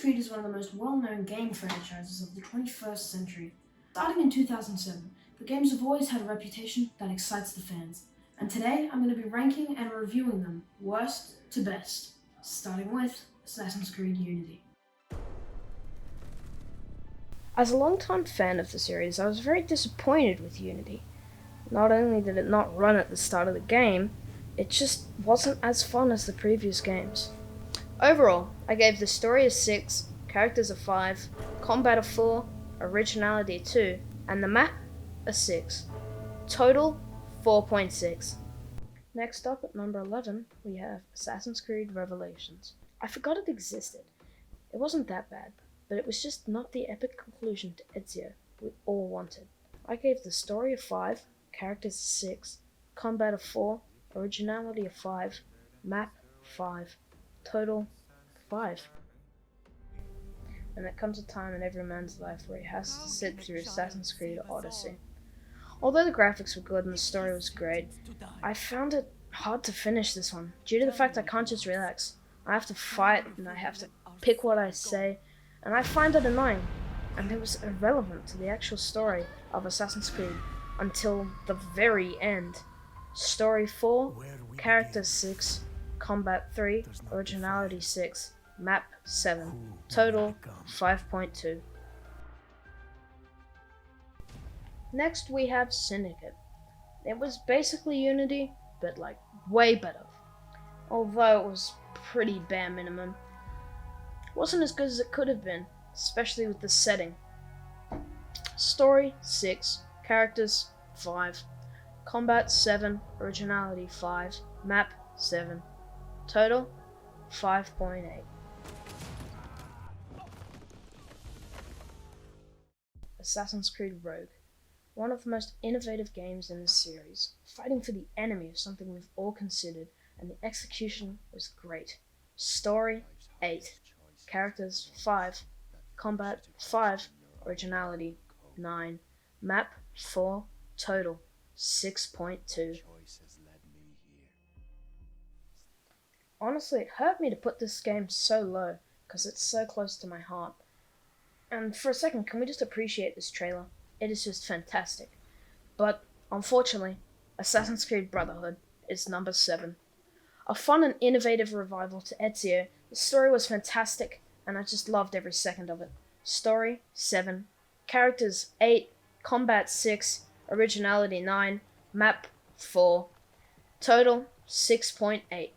Creed is one of the most well-known game franchises of the 21st century. Starting in 2007, the games have always had a reputation that excites the fans, and today I'm going to be ranking and reviewing them worst to best, starting with Assassin's Creed Unity. As a longtime fan of the series, I was very disappointed with Unity. Not only did it not run at the start of the game, it just wasn't as fun as the previous games. Overall, I gave the story a 6, characters a 5, combat a 4, originality a 2, and the map a 6. Total 4.6. Next up at number 11, we have Assassin's Creed Revelations. I forgot it existed. It wasn't that bad, but it was just not the epic conclusion to Ezio we all wanted. I gave the story a 5, characters a 6, combat a 4, originality a 5, map 5, total 5. And there comes a time in every man's life where he has to sit through Assassin's Creed Odyssey. Although the graphics were good and the story was great, I found it hard to finish this one, due to the fact I can't just relax. I have to fight and I have to pick what I say, and I find it annoying, and it was irrelevant to the actual story of Assassin's Creed until the very end. Story 4, characters 6, combat 3, originality 6, map 7, total 5.2. Next we have Syndicate. It was basically Unity, but like way better. Although it was pretty bare minimum. It wasn't as good as it could have been, especially with the setting. Story 6, characters 5, combat 7, originality 5, map 7, total 5.8. Assassin's Creed Rogue. One of the most innovative games in the series, fighting for the enemy is something we've all considered, and the execution was great. Story 8, characters 5, combat 5, originality 9, map 4, total 6.2. Honestly, it hurt me to put this game so low, because it's so close to my heart. And for a second, can we just appreciate this trailer? It is just fantastic. But, unfortunately, Assassin's Creed Brotherhood is number 7. A fun and innovative revival to Ezio, the story was fantastic, and I just loved every second of it. Story 7, characters 8, combat 6, originality 9, map 4, total 6.8.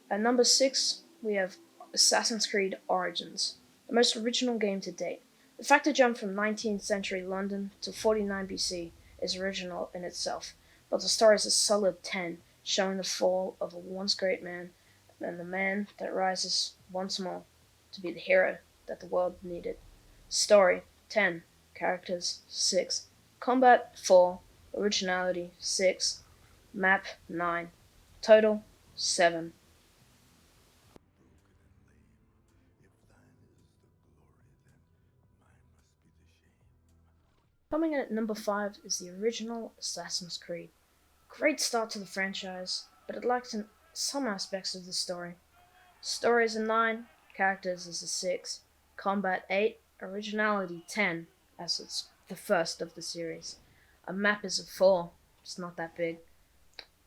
At number 6, we have Assassin's Creed Origins, the most original game to date. The fact to jump from 19th century London to 49 BC is original in itself, but the story is a solid 10, showing the fall of a once great man and the man that rises once more to be the hero that the world needed. Story 10, characters 6, combat 4, originality 6, map 9, total 7. Coming in at number 5 is the original Assassin's Creed. Great start to the franchise, but it lacked in some aspects of the story. Story is a 9, characters is a 6, combat 8, originality 10, as it's the first of the series. A map is a 4, it's not that big.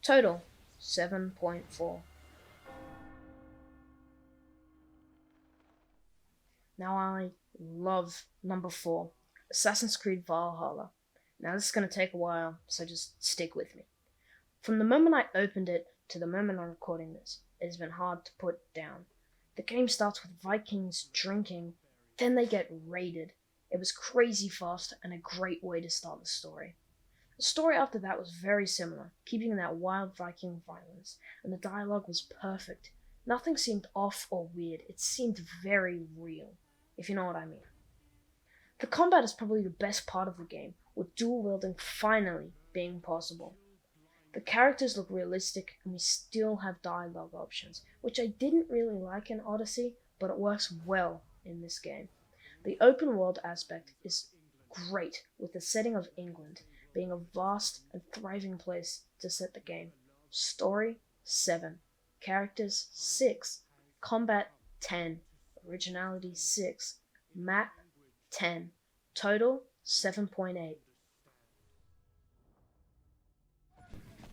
Total 7.4. Now I love number 4, Assassin's Creed Valhalla. Now this is going to take a while, so just stick with me. From the moment I opened it to the moment I'm recording this, it has been hard to put down. The game starts with Vikings drinking, then they get raided. It was crazy fast and a great way to start the story. The story after that was very similar, keeping that wild Viking violence, and the dialogue was perfect. Nothing seemed off or weird, it seemed very real, if you know what I mean. The combat is probably the best part of the game, with dual wielding finally being possible. The characters look realistic, and we still have dialogue options, which I didn't really like in Odyssey, but it works well in this game. The open world aspect is great, with the setting of England being a vast and thriving place to set the game. Story 7, characters 6, combat 10, originality 6, map 10, total 7.8.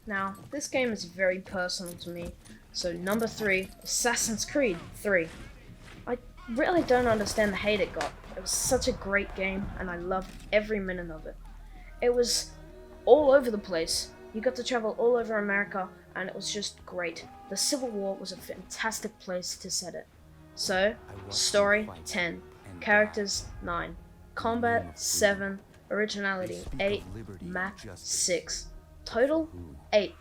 Now, this game is very personal to me, so number 3, Assassin's Creed 3. I really don't understand the hate it got. It was such a great game, and I loved every minute of it. It was all over the place. You got to travel all over America, and it was just great. The Civil War was a fantastic place to set it. So, story 10, characters 9, combat 7, originality 8, map 6, total 8.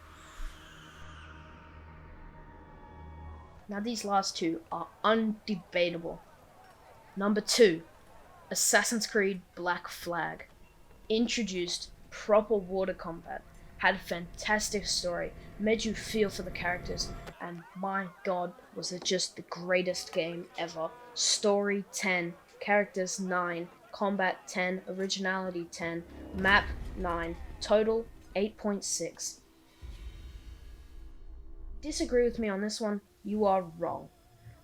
Now these last two are undebatable. Number 2, Assassin's Creed Black Flag. Introduced proper water combat, had a fantastic story, made you feel for the characters, and my god, was it just the greatest game ever. Story 10, characters 9, combat 10, originality 10, map 9, total 8.6. Disagree with me on this one? You are wrong.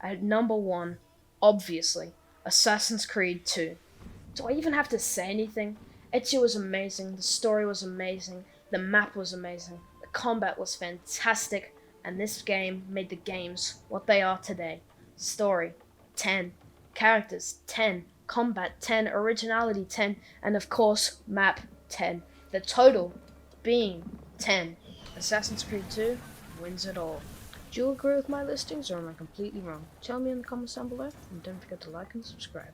At number 1, obviously, Assassin's Creed 2. Do I even have to say anything? Ezio was amazing, the story was amazing, the map was amazing, the combat was fantastic, and this game made the games what they are today. Story 10, characters 10, combat 10, originality 10, and of course, map 10. The total being 10. Assassin's Creed 2 wins it all. Do you agree with my listings or am I completely wrong? Tell me in the comments down below, and don't forget to like and subscribe.